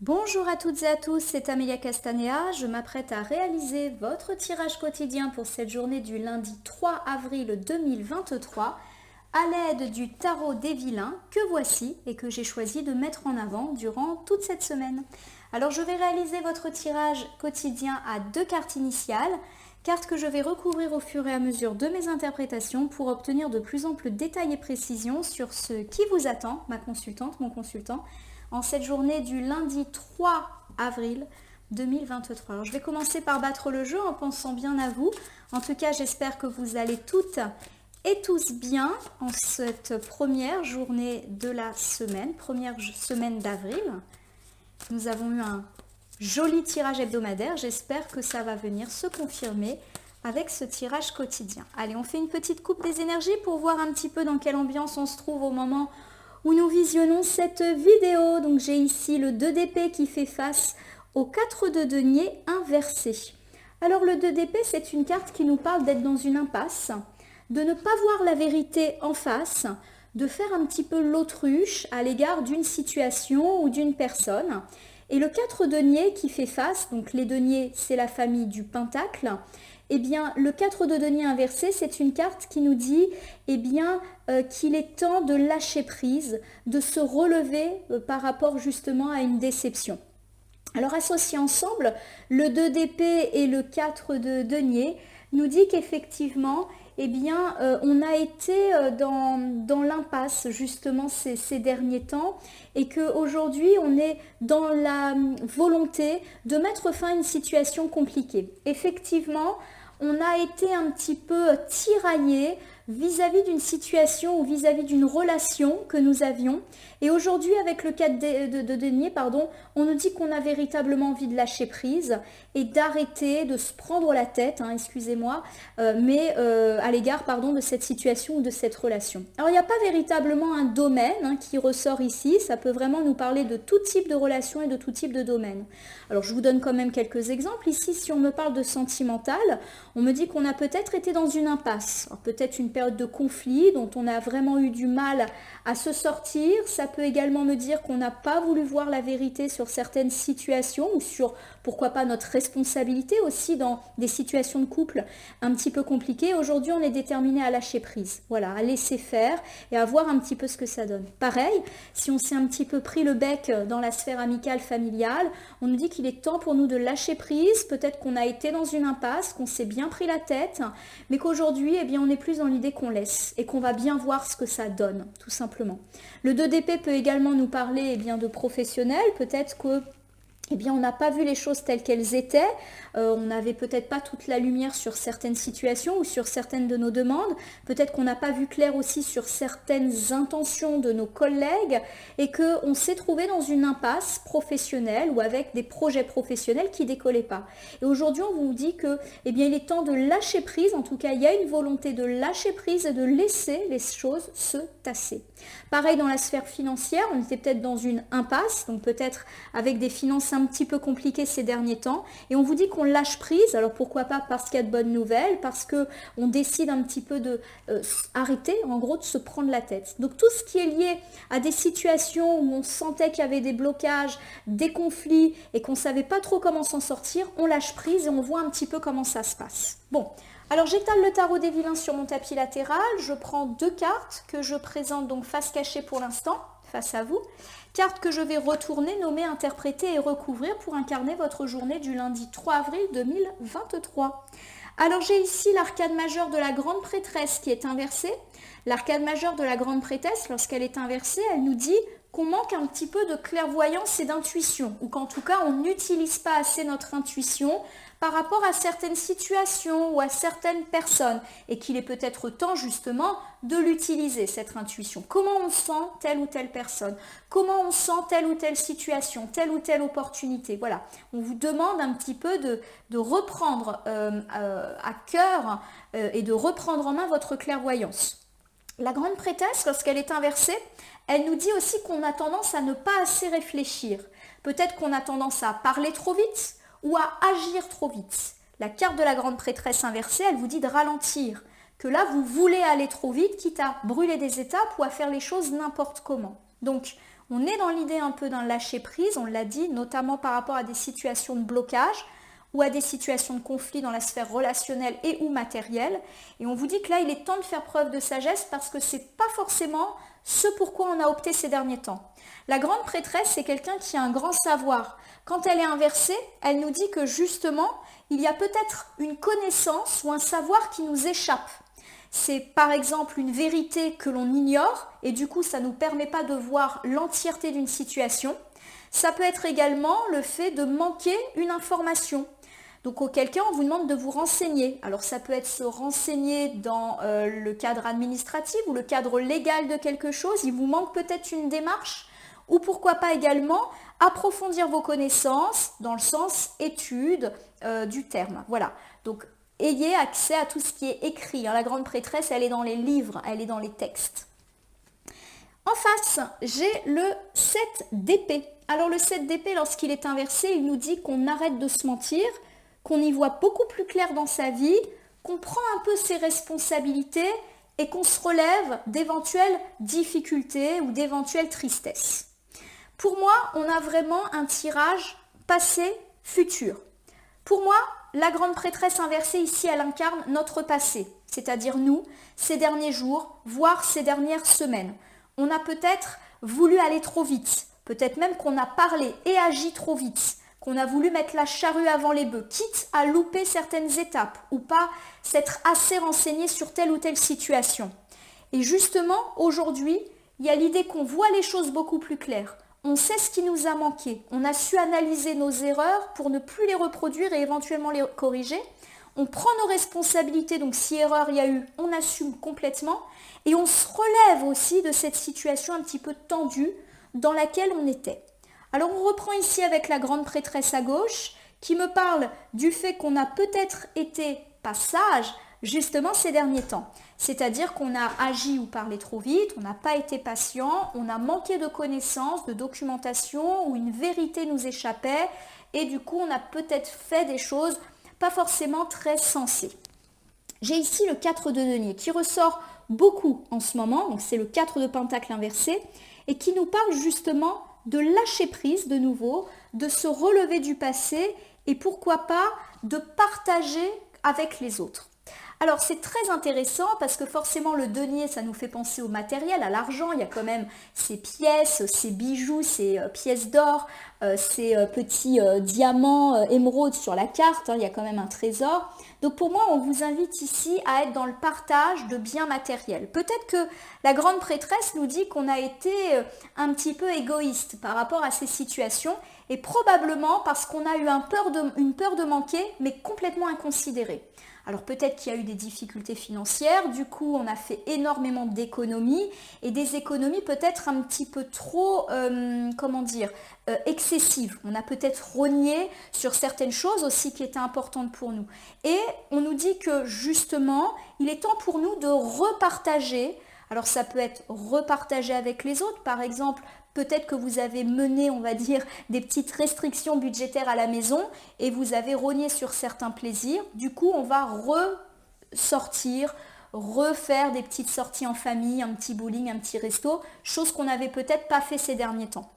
Bonjour à toutes et à tous, c'est Amelia Castanea. Je m'apprête à réaliser votre tirage quotidien pour cette journée du lundi 3 avril 2023 à l'aide du tarot des vilains que voici et que j'ai choisi de mettre en avant durant toute cette semaine. Alors je vais réaliser votre tirage quotidien à 2 cartes initiales, cartes que je vais recouvrir au fur et à mesure de mes interprétations pour obtenir de plus en plus de détails et précisions sur ce qui vous attend, ma consultante, mon consultant, en cette journée du lundi 3 avril 2023. Alors je vais commencer par battre le jeu en pensant bien à vous. En tout cas, j'espère que vous allez toutes et tous bien en cette première journée de la semaine, première semaine d'avril. Nous avons eu un joli tirage hebdomadaire. J'espère que ça va venir se confirmer avec ce tirage quotidien. Allez, on fait une petite coupe des énergies pour voir un petit peu dans quelle ambiance on se trouve au moment où nous visionnons cette vidéo. Donc j'ai ici le 2 d'épée qui fait face au 4 de denier inversé. Alors le 2 d'épée, c'est une carte qui nous parle d'être dans une impasse, de ne pas voir la vérité en face, de faire un petit peu l'autruche à l'égard d'une situation ou d'une personne. Et le 4 de denier qui fait face, donc les deniers c'est la famille du pentacle, eh bien, le 4 de denier inversé, c'est une carte qui nous dit eh bien, qu'il est temps de lâcher prise, de se relever par rapport justement à une déception. Alors, associés ensemble, le 2 d'épée et le 4 de denier nous dit qu'effectivement, eh bien, on a été dans l'impasse justement ces derniers temps et qu'aujourd'hui, on est dans la volonté de mettre fin à une situation compliquée. Effectivement, on a été un petit peu tiraillé vis-à-vis d'une situation ou vis-à-vis d'une relation que nous avions. Et aujourd'hui, avec le 4 de denier, on nous dit qu'on a véritablement envie de lâcher prise et d'arrêter de se prendre la tête, excusez-moi, mais à l'égard de cette situation ou de cette relation. Alors, il n'y a pas véritablement un domaine qui ressort ici. Ça peut vraiment nous parler de tout type de relation et de tout type de domaine. Alors, je vous donne quand même quelques exemples. Ici, si on me parle de sentimental, on me dit qu'on a peut-être été dans une impasse. Alors, peut-être une période de conflit dont on a vraiment eu du mal à se sortir. Ça peut également me dire qu'on n'a pas voulu voir la vérité sur certaines situations ou sur, pourquoi pas, notre responsabilité aussi dans des situations de couple un petit peu compliquées. Aujourd'hui, on est déterminé à lâcher prise, voilà, à laisser faire et à voir un petit peu ce que ça donne. Pareil, si on s'est un petit peu pris le bec dans la sphère amicale, familiale, on nous dit qu'il est temps pour nous de lâcher prise. Peut-être qu'on a été dans une impasse, qu'on s'est bien pris la tête, mais qu'aujourd'hui, eh bien, on est plus dans l'idée qu'on laisse et qu'on va bien voir ce que ça donne, tout simplement. Le 2 d'épée peut également nous parler eh bien, de professionnels. Peut-être que eh bien, on n'a pas vu les choses telles qu'elles étaient, on n'avait peut-être pas toute la lumière sur certaines situations ou sur certaines de nos demandes, peut-être qu'on n'a pas vu clair aussi sur certaines intentions de nos collègues et qu'on s'est trouvé dans une impasse professionnelle ou avec des projets professionnels qui ne décollaient pas. Et aujourd'hui, on vous dit que, eh bien, il est temps de lâcher prise, en tout cas, il y a une volonté de lâcher prise et de laisser les choses se tasser. Pareil dans la sphère financière, on était peut-être dans une impasse, donc peut-être avec des finances un petit peu compliquées ces derniers temps, et on vous dit qu'on lâche prise. Alors pourquoi pas? Parce qu'il y a de bonnes nouvelles, parce qu'on décide un petit peu de arrêter, en gros, de se prendre la tête. Donc tout ce qui est lié à des situations où on sentait qu'il y avait des blocages, des conflits, et qu'on ne savait pas trop comment s'en sortir, on lâche prise et on voit un petit peu comment ça se passe. Bon. Alors j'étale le tarot des vilains sur mon tapis latéral, je prends 2 cartes que je présente donc face cachée pour l'instant, face à vous. Cartes que je vais retourner, nommer, interpréter et recouvrir pour incarner votre journée du lundi 3 avril 2023. Alors j'ai ici l'arcade majeure de la grande prêtresse qui est inversée. L'arcade majeure de la grande prêtresse, lorsqu'elle est inversée, elle nous dit qu'on manque un petit peu de clairvoyance et d'intuition, ou qu'en tout cas on n'utilise pas assez notre intuition par rapport à certaines situations ou à certaines personnes, et qu'il est peut-être temps justement de l'utiliser, cette intuition. Comment on sent telle ou telle personne? Comment on sent telle ou telle situation, telle ou telle opportunité? Voilà, on vous demande un petit peu de reprendre à cœur et de reprendre en main votre clairvoyance. La grande prêtresse, lorsqu'elle est inversée, elle nous dit aussi qu'on a tendance à ne pas assez réfléchir. Peut-être qu'on a tendance à parler trop vite ou à agir trop vite. La carte de la grande prêtresse inversée, elle vous dit de ralentir, que là, vous voulez aller trop vite, quitte à brûler des étapes ou à faire les choses n'importe comment. Donc, On est dans l'idée un peu d'un lâcher-prise, on l'a dit, notamment par rapport à des situations de blocage ou à des situations de conflit dans la sphère relationnelle et ou matérielle. Et on vous dit que là, il est temps de faire preuve de sagesse parce que ce n'est pas forcément ce pourquoi on a opté ces derniers temps. La grande prêtresse, c'est quelqu'un qui a un grand savoir. Quand elle est inversée, elle nous dit que justement, il y a peut-être une connaissance ou un savoir qui nous échappe. C'est par exemple une vérité que l'on ignore et du coup, ça ne nous permet pas de voir l'entièreté d'une situation. Ça peut être également le fait de manquer une information. Donc auquel cas, on vous demande de vous renseigner. Alors ça peut être se renseigner dans le cadre administratif ou le cadre légal de quelque chose. Il vous manque peut-être une démarche. Ou pourquoi pas également approfondir vos connaissances dans le sens étude du terme. Voilà. Donc ayez accès à tout ce qui est écrit. La grande prêtresse, elle est dans les livres, elle est dans les textes. En face, j'ai le 7 d'épée. Alors le 7 d'épée, lorsqu'il est inversé, il nous dit qu'on arrête de se mentir, qu'on y voit beaucoup plus clair dans sa vie, qu'on prend un peu ses responsabilités et qu'on se relève d'éventuelles difficultés ou d'éventuelles tristesses. Pour moi, on a vraiment un tirage passé-futur. Pour moi, la grande prêtresse inversée ici, elle incarne notre passé, c'est-à-dire nous, ces derniers jours, voire ces dernières semaines. On a peut-être voulu aller trop vite, peut-être même qu'on a parlé et agi trop vite, qu'on a voulu mettre la charrue avant les bœufs, quitte à louper certaines étapes ou pas s'être assez renseigné sur telle ou telle situation. Et justement, aujourd'hui, il y a l'idée qu'on voit les choses beaucoup plus claires. On sait ce qui nous a manqué. On a su analyser nos erreurs pour ne plus les reproduire et éventuellement les corriger. On prend nos responsabilités, donc si erreur il y a eu, on assume complètement. Et on se relève aussi de cette situation un petit peu tendue dans laquelle on était. Alors on reprend ici avec la grande prêtresse à gauche qui me parle du fait qu'on a peut-être été pas sage justement ces derniers temps. C'est-à-dire qu'on a agi ou parlé trop vite, on n'a pas été patient, on a manqué de connaissances, de documentation ou une vérité nous échappait et du coup on a peut-être fait des choses pas forcément très sensées. J'ai ici le 4 de denier qui ressort beaucoup en ce moment, donc c'est le 4 de pentacle inversé et qui nous parle justement de lâcher prise de nouveau, de se relever du passé et pourquoi pas de partager avec les autres. Alors c'est très intéressant parce que forcément le denier ça nous fait penser au matériel, à l'argent, il y a quand même ces pièces, ces bijoux, ces pièces d'or, ces petits diamants, émeraudes sur la carte, il y a quand même un trésor. Donc pour moi on vous invite ici à être dans le partage de biens matériels. Peut-être que la grande prêtresse nous dit qu'on a été un petit peu égoïste par rapport à ces situations et probablement parce qu'on a eu une peur de manquer mais complètement inconsidérée. Alors peut-être qu'il y a eu des difficultés financières, du coup on a fait énormément d'économies et des économies peut-être un petit peu trop, excessives. On a peut-être rogné sur certaines choses aussi qui étaient importantes pour nous. Et on nous dit que justement, il est temps pour nous de repartager. Alors ça peut être repartager avec les autres, par exemple, peut-être que vous avez mené, on va dire, des petites restrictions budgétaires à la maison et vous avez rogné sur certains plaisirs. Du coup, on va ressortir, refaire des petites sorties en famille, un petit bowling, un petit resto, chose qu'on n'avait peut-être pas fait ces derniers temps.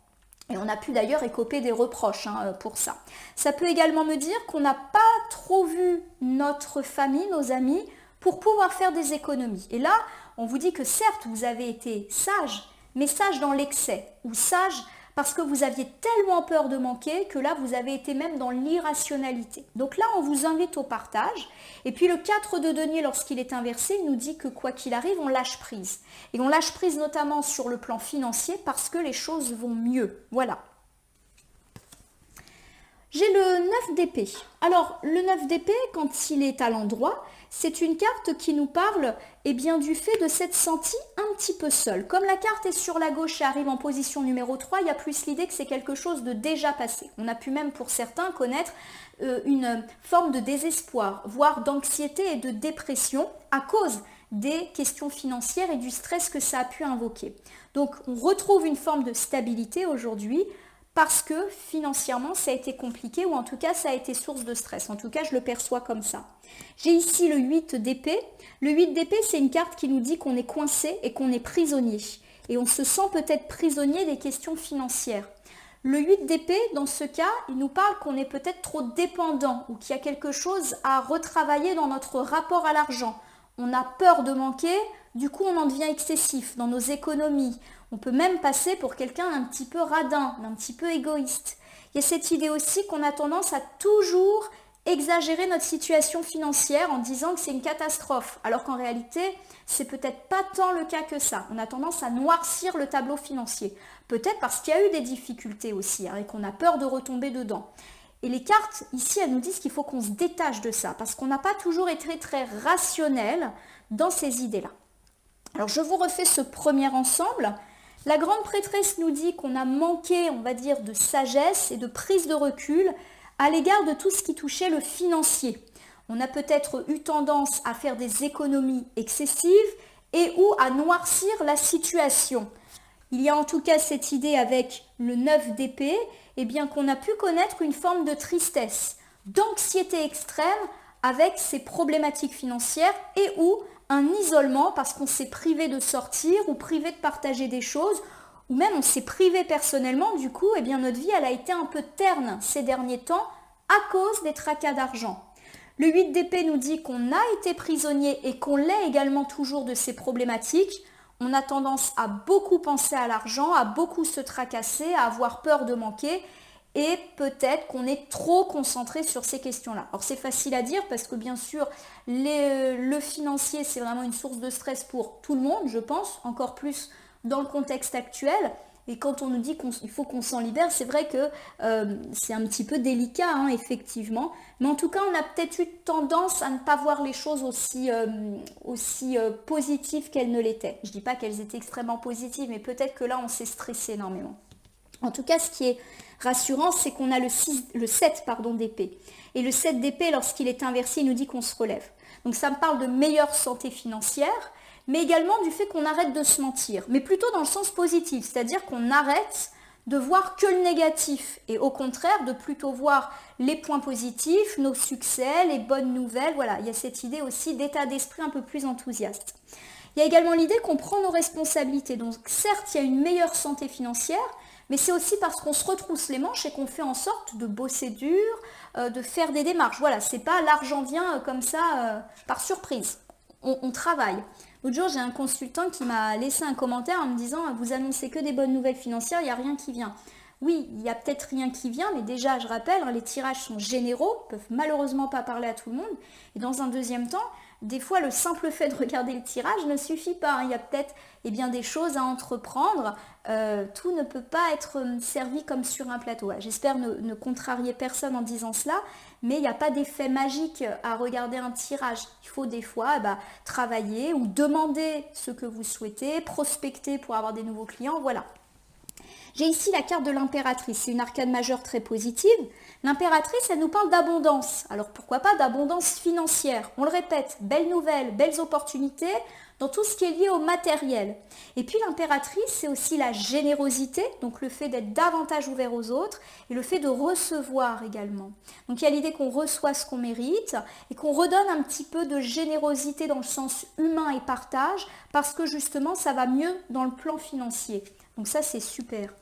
Et on a pu d'ailleurs écoper des reproches pour ça. Ça peut également me dire qu'on n'a pas trop vu notre famille, nos amis, pour pouvoir faire des économies. Et là, on vous dit que certes, vous avez été sage, mais sage dans l'excès, ou sage parce que vous aviez tellement peur de manquer que là, vous avez été même dans l'irrationalité. Donc là, on vous invite au partage. Et puis le 4 de denier, lorsqu'il est inversé, il nous dit que quoi qu'il arrive, on lâche prise. Et on lâche prise notamment sur le plan financier parce que les choses vont mieux. Voilà. J'ai le 9 d'épée. Alors, le 9 d'épée, quand il est à l'endroit, c'est une carte qui nous parle du fait de s'être senti un petit peu seul. Comme la carte est sur la gauche et arrive en position numéro 3, il y a plus l'idée que c'est quelque chose de déjà passé. On a pu même pour certains connaître une forme de désespoir, voire d'anxiété et de dépression à cause des questions financières et du stress que ça a pu invoquer. Donc, on retrouve une forme de stabilité aujourd'hui, parce que financièrement, ça a été compliqué ou en tout cas, ça a été source de stress. En tout cas, je le perçois comme ça. J'ai ici le 8 d'épée. Le 8 d'épée, c'est une carte qui nous dit qu'on est coincé et qu'on est prisonnier. et on se sent peut-être prisonnier des questions financières. Le 8 d'épée, dans ce cas, il nous parle qu'on est peut-être trop dépendant ou qu'il y a quelque chose à retravailler dans notre rapport à l'argent. On a peur de manquer, du coup on en devient excessif dans nos économies. On peut même passer pour quelqu'un d'un petit peu radin, d'un petit peu égoïste. Il y a cette idée aussi qu'on a tendance à toujours exagérer notre situation financière en disant que c'est une catastrophe, alors qu'en réalité, c'est peut-être pas tant le cas que ça. On a tendance à noircir le tableau financier. Peut-être parce qu'il y a eu des difficultés aussi, et qu'on a peur de retomber dedans. Et les cartes, ici, elles nous disent qu'il faut qu'on se détache de ça, parce qu'on n'a pas toujours été très rationnel dans ces idées-là. Alors, je vous refais ce premier ensemble. La grande prêtresse nous dit qu'on a manqué, on va dire, de sagesse et de prise de recul à l'égard de tout ce qui touchait le financier. On a peut-être eu tendance à faire des économies excessives et ou à noircir la situation. Il y a en tout cas cette idée avec le 9 d'épée, eh bien qu'on a pu connaître une forme de tristesse, d'anxiété extrême avec ces problématiques financières et ou un isolement parce qu'on s'est privé de sortir ou privé de partager des choses ou même on s'est privé personnellement, du coup, eh bien notre vie elle a été un peu terne ces derniers temps à cause des tracas d'argent. Le 8 d'épée nous dit qu'on a été prisonnier et qu'on l'est également toujours de ces problématiques. On a tendance à beaucoup penser à l'argent, à beaucoup se tracasser, à avoir peur de manquer et peut-être qu'on est trop concentré sur ces questions-là. Alors c'est facile à dire parce que bien sûr, le financier c'est vraiment une source de stress pour tout le monde, je pense, encore plus dans le contexte actuel. Et quand on nous dit qu'il faut qu'on s'en libère, c'est vrai que c'est un petit peu délicat, hein, effectivement. Mais en tout cas, on a peut-être eu tendance à ne pas voir les choses aussi positives qu'elles ne l'étaient. Je ne dis pas qu'elles étaient extrêmement positives, mais peut-être que là, on s'est stressé énormément. En tout cas, ce qui est rassurant, c'est qu'on a le 7 d'épée. Et le 7 d'épée, lorsqu'il est inversé, il nous dit qu'on se relève. Donc ça me parle de meilleure santé financière, mais également du fait qu'on arrête de se mentir, mais plutôt dans le sens positif, c'est-à-dire qu'on arrête de voir que le négatif et au contraire de plutôt voir les points positifs, nos succès, les bonnes nouvelles. Voilà, il y a cette idée aussi d'état d'esprit un peu plus enthousiaste. Il y a également l'idée qu'on prend nos responsabilités. Donc certes, il y a une meilleure santé financière, mais c'est aussi parce qu'on se retrousse les manches et qu'on fait en sorte de bosser dur, de faire des démarches. Voilà, c'est pas l'argent vient comme ça par surprise. On travaille. L'autre jour, j'ai un consultant qui m'a laissé un commentaire en me disant « Vous annoncez que des bonnes nouvelles financières, il n'y a rien qui vient. » Oui, il n'y a peut-être rien qui vient, mais déjà, je rappelle, les tirages sont généraux, ne peuvent malheureusement pas parler à tout le monde. Et dans un deuxième temps, des fois, le simple fait de regarder le tirage ne suffit pas. Il y a peut-être des choses à entreprendre. Tout ne peut pas être servi comme sur un plateau. J'espère ne contrarier personne en disant cela, mais il n'y a pas d'effet magique à regarder un tirage. Il faut des fois travailler ou demander ce que vous souhaitez, prospecter pour avoir des nouveaux clients, voilà. J'ai ici la carte de l'impératrice, c'est une arcane majeure très positive. L'impératrice, elle nous parle d'abondance. Alors pourquoi pas d'abondance financière? On le répète, belles nouvelles, belles opportunités dans tout ce qui est lié au matériel. Et puis l'impératrice, c'est aussi la générosité, donc le fait d'être davantage ouvert aux autres et le fait de recevoir également. Donc il y a l'idée qu'on reçoit ce qu'on mérite et qu'on redonne un petit peu de générosité dans le sens humain et partage parce que justement ça va mieux dans le plan financier. Donc ça c'est super.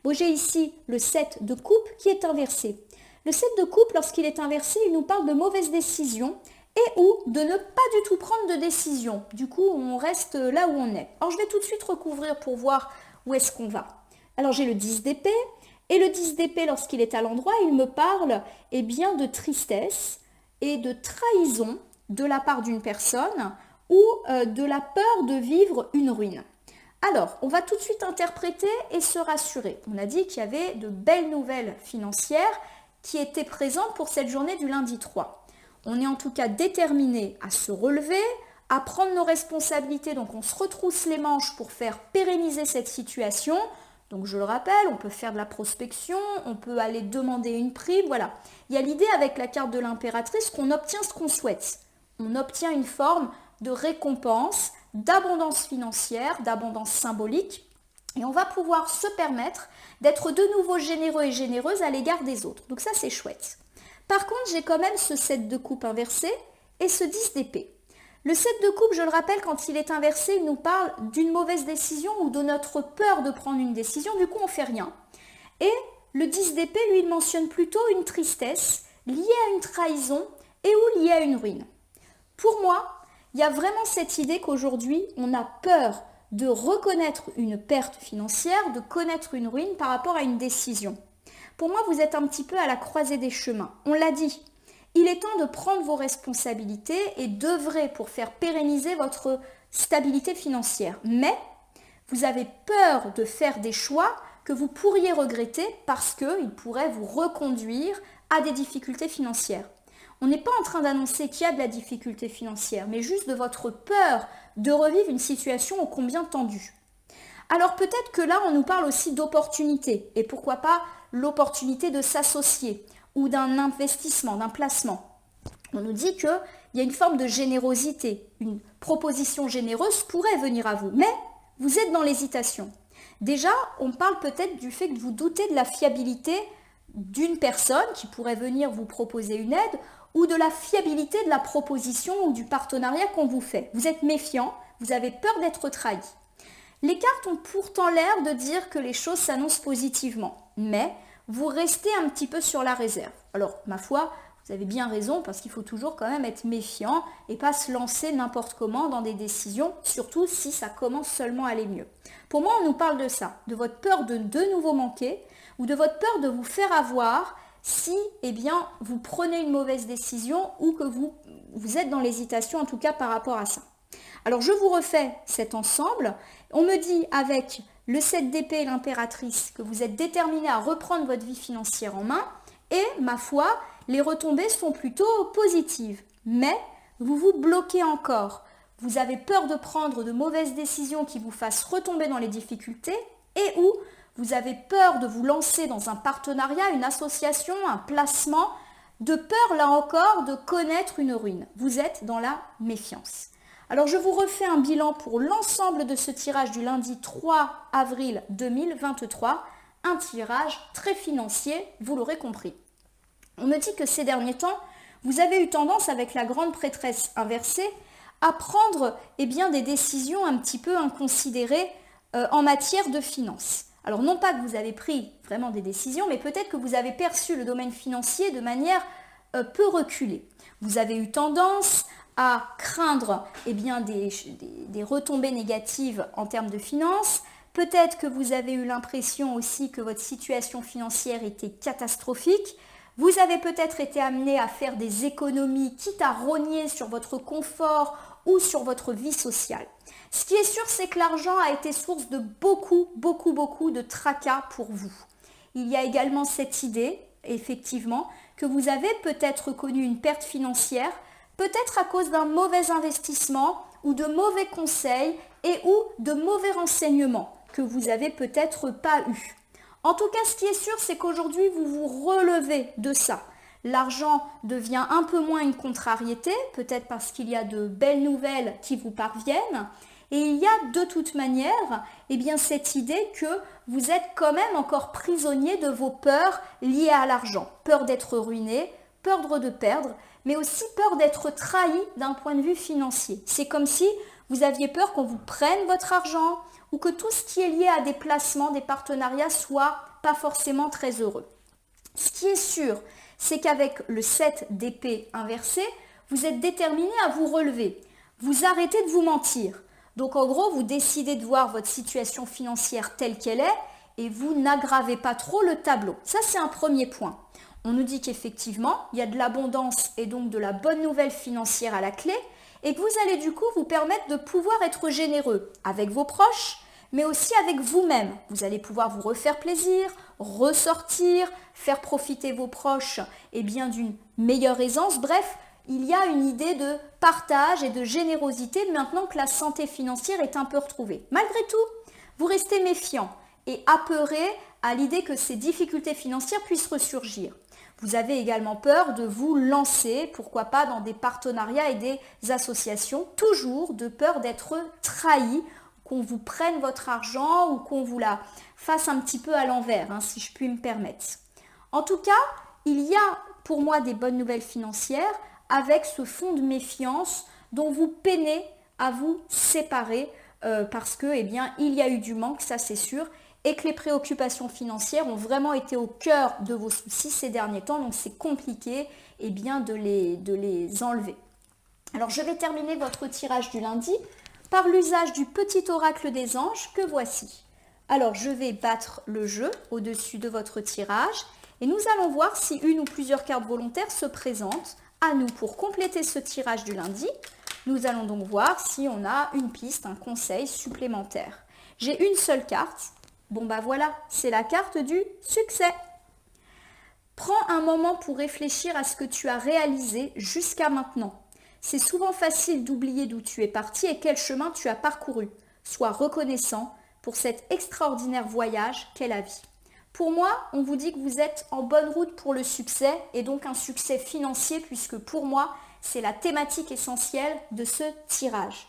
Bon, j'ai ici le 7 de coupe qui est inversé. Le 7 de coupe, lorsqu'il est inversé, il nous parle de mauvaises décisions et ou de ne pas du tout prendre de décision. Du coup, on reste là où on est. Alors, je vais tout de suite recouvrir pour voir où est-ce qu'on va. Alors, j'ai le 10 d'épée. Et le 10 d'épée, lorsqu'il est à l'endroit, il me parle de tristesse et de trahison de la part d'une personne ou de la peur de vivre une ruine. Alors, on va tout de suite interpréter et se rassurer. On a dit qu'il y avait de belles nouvelles financières qui étaient présentes pour cette journée du lundi 3. On est en tout cas déterminé à se relever, à prendre nos responsabilités. Donc, on se retrousse les manches pour faire pérenniser cette situation. Donc, je le rappelle, on peut faire de la prospection, on peut aller demander une prime, voilà. Il y a l'idée avec la carte de l'impératrice qu'on obtient ce qu'on souhaite. On obtient une forme de récompense, d'abondance financière, d'abondance symbolique, et on va pouvoir se permettre d'être de nouveau généreux et généreuse à l'égard des autres. Donc ça, c'est chouette. Par contre, j'ai quand même ce 7 de coupe inversé et ce 10 d'épée. Le 7 de coupe, je le rappelle, quand il est inversé, il nous parle d'une mauvaise décision ou de notre peur de prendre une décision, du coup on ne fait rien. Et le 10 d'épée, lui, il mentionne plutôt une tristesse liée à une trahison et ou liée à une ruine. Pour moi, il y a vraiment cette idée qu'aujourd'hui, on a peur de reconnaître une perte financière, de connaître une ruine par rapport à une décision. Pour moi, vous êtes un petit peu à la croisée des chemins. On l'a dit, il est temps de prendre vos responsabilités et d'œuvrer pour faire pérenniser votre stabilité financière. Mais vous avez peur de faire des choix que vous pourriez regretter parce qu'ils pourraient vous reconduire à des difficultés financières. On n'est pas en train d'annoncer qu'il y a de la difficulté financière, mais juste de votre peur de revivre une situation ô combien tendue. Alors peut-être que là, on nous parle aussi d'opportunité, et pourquoi pas l'opportunité de s'associer, ou d'un investissement, d'un placement. On nous dit qu'il y a une forme de générosité, une proposition généreuse pourrait venir à vous, mais vous êtes dans l'hésitation. Déjà, on parle peut-être du fait que vous doutez de la fiabilité d'une personne qui pourrait venir vous proposer une aide ou de la fiabilité de la proposition ou du partenariat qu'on vous fait. Vous êtes méfiant, vous avez peur d'être trahi. Les cartes ont pourtant l'air de dire que les choses s'annoncent positivement, mais vous restez un petit peu sur la réserve. Alors, ma foi, vous avez bien raison parce qu'il faut toujours quand même être méfiant et pas se lancer n'importe comment dans des décisions, surtout si ça commence seulement à aller mieux. Pour moi, on nous parle de ça, de votre peur de nouveau manquer ou de votre peur de vous faire avoir si vous prenez une mauvaise décision ou que vous êtes dans l'hésitation, en tout cas par rapport à ça. Alors, je vous refais cet ensemble. On me dit avec le 7 d'épée et l'impératrice que vous êtes déterminé à reprendre votre vie financière en main et, ma foi, les retombées sont plutôt positives. Mais vous vous bloquez encore. Vous avez peur de prendre de mauvaises décisions qui vous fassent retomber dans les difficultés et ou vous avez peur de vous lancer dans un partenariat, une association, un placement, de peur là encore de connaître une ruine. Vous êtes dans la méfiance. Alors je vous refais un bilan pour l'ensemble de ce tirage du lundi 3 avril 2023, un tirage très financier, vous l'aurez compris. On me dit que ces derniers temps, vous avez eu tendance avec la grande prêtresse inversée à prendre des décisions un petit peu inconsidérées en matière de finances. Alors non pas que vous avez pris vraiment des décisions, mais peut-être que vous avez perçu le domaine financier de manière peu reculée. Vous avez eu tendance à craindre des retombées négatives en termes de finances. Peut-être que vous avez eu l'impression aussi que votre situation financière était catastrophique. Vous avez peut-être été amené à faire des économies, quitte à rogner sur votre confort ou sur votre vie sociale. Ce qui est sûr, c'est que l'argent a été source de beaucoup de tracas pour vous. Il y a également cette idée, effectivement, que vous avez peut-être connu une perte financière, peut-être à cause d'un mauvais investissement ou de mauvais conseils et ou de mauvais renseignements que vous avez peut-être pas eu. En tout cas, ce qui est sûr, c'est qu'aujourd'hui, vous vous relevez de ça. L'argent devient un peu moins une contrariété, peut-être parce qu'il y a de belles nouvelles qui vous parviennent. Et il y a de toute manière cette idée que vous êtes quand même encore prisonnier de vos peurs liées à l'argent. Peur d'être ruiné, peur de perdre, mais aussi peur d'être trahi d'un point de vue financier. C'est comme si vous aviez peur qu'on vous prenne votre argent ou que tout ce qui est lié à des placements, des partenariats soit pas forcément très heureux. Ce qui est sûr, c'est qu'avec le 7 d'épée inversé, vous êtes déterminé à vous relever. Vous arrêtez de vous mentir. Donc en gros, vous décidez de voir votre situation financière telle qu'elle est et vous n'aggravez pas trop le tableau. Ça, c'est un premier point. On nous dit qu'effectivement, il y a de l'abondance et donc de la bonne nouvelle financière à la clé et que vous allez du coup vous permettre de pouvoir être généreux avec vos proches, mais aussi avec vous-même. Vous allez pouvoir vous refaire plaisir, ressortir, faire profiter vos proches d'une meilleure aisance. Bref, il y a une idée de partage et de générosité maintenant que la santé financière est un peu retrouvée. Malgré tout, vous restez méfiant et apeuré à l'idée que ces difficultés financières puissent ressurgir. Vous avez également peur de vous lancer, pourquoi pas, dans des partenariats et des associations, toujours de peur d'être trahi, qu'on vous prenne votre argent ou qu'on vous la fasse un petit peu à l'envers, si je puis me permettre. En tout cas, il y a pour moi des bonnes nouvelles financières avec ce fond de méfiance dont vous peinez à vous séparer parce que, eh bien, il y a eu du manque, ça c'est sûr, et que les préoccupations financières ont vraiment été au cœur de vos soucis ces derniers temps, donc c'est compliqué, eh bien, de les enlever. Alors, je vais terminer votre tirage du lundi par l'usage du petit oracle des anges que voici. Alors, je vais battre le jeu au-dessus de votre tirage et nous allons voir si une ou plusieurs cartes volontaires se présentent à nous pour compléter ce tirage du lundi. Nous allons donc voir si on a une piste, un conseil supplémentaire. J'ai une seule carte. Bon bah voilà, c'est la carte du succès. Prends un moment pour réfléchir à ce que tu as réalisé jusqu'à maintenant. C'est souvent facile d'oublier d'où tu es parti et quel chemin tu as parcouru. Sois reconnaissant pour cet extraordinaire voyage qu'est la vie. Pour moi, on vous dit que vous êtes en bonne route pour le succès et donc un succès financier puisque pour moi, c'est la thématique essentielle de ce tirage.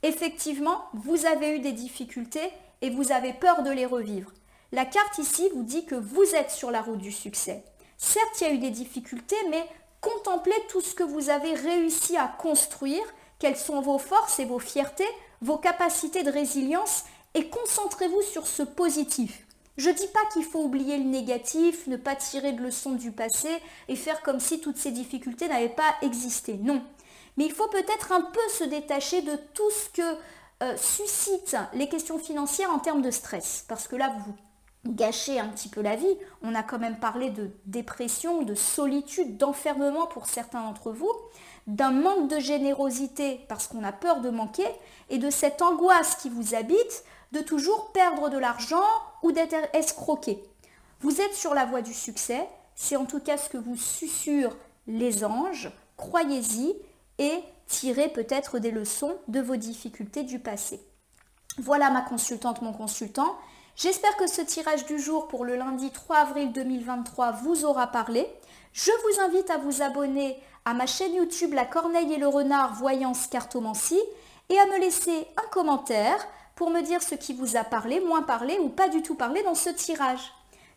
Effectivement, vous avez eu des difficultés et vous avez peur de les revivre. La carte ici vous dit que vous êtes sur la route du succès. Certes, il y a eu des difficultés, mais contemplez tout ce que vous avez réussi à construire, quelles sont vos forces et vos fiertés, vos capacités de résilience et concentrez-vous sur ce positif. Je ne dis pas qu'il faut oublier le négatif, ne pas tirer de leçons du passé et faire comme si toutes ces difficultés n'avaient pas existé. Non. Mais il faut peut-être un peu se détacher de tout ce que suscitent les questions financières en termes de stress. Parce que là, vous gâchez un petit peu la vie. On a quand même parlé de dépression, de solitude, d'enfermement pour certains d'entre vous, d'un manque de générosité parce qu'on a peur de manquer et de cette angoisse qui vous habite de toujours perdre de l'argent ou d'être escroqué. Vous êtes sur la voie du succès, c'est en tout cas ce que vous susurrent les anges, croyez-y et tirez peut-être des leçons de vos difficultés du passé. Voilà ma consultante, mon consultant. J'espère que ce tirage du jour pour le lundi 3 avril 2023 vous aura parlé. Je vous invite à vous abonner à ma chaîne YouTube La Corneille et le Renard Voyance Cartomancie et à me laisser un commentaire pour me dire ce qui vous a parlé, moins parlé ou pas du tout parlé dans ce tirage.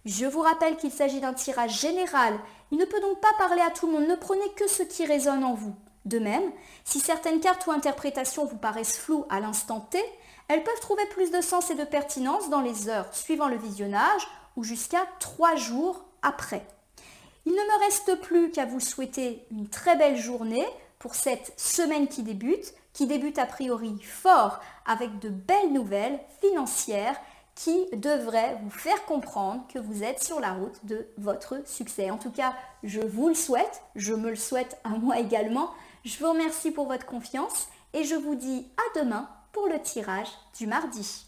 Je vous rappelle qu'il s'agit d'un tirage général. Il ne peut donc pas parler à tout le monde. Ne prenez que ce qui résonne en vous. De même, si certaines cartes ou interprétations vous paraissent floues à l'instant T, elles peuvent trouver plus de sens et de pertinence dans les heures suivant le visionnage ou jusqu'à 3 jours après. Il ne me reste plus qu'à vous souhaiter une très belle journée pour cette semaine qui débute a priori fort avec de belles nouvelles financières qui devraient vous faire comprendre que vous êtes sur la route de votre succès. En tout cas, je vous le souhaite, je me le souhaite à moi également. Je vous remercie pour votre confiance et je vous dis à demain pour le tirage du mardi.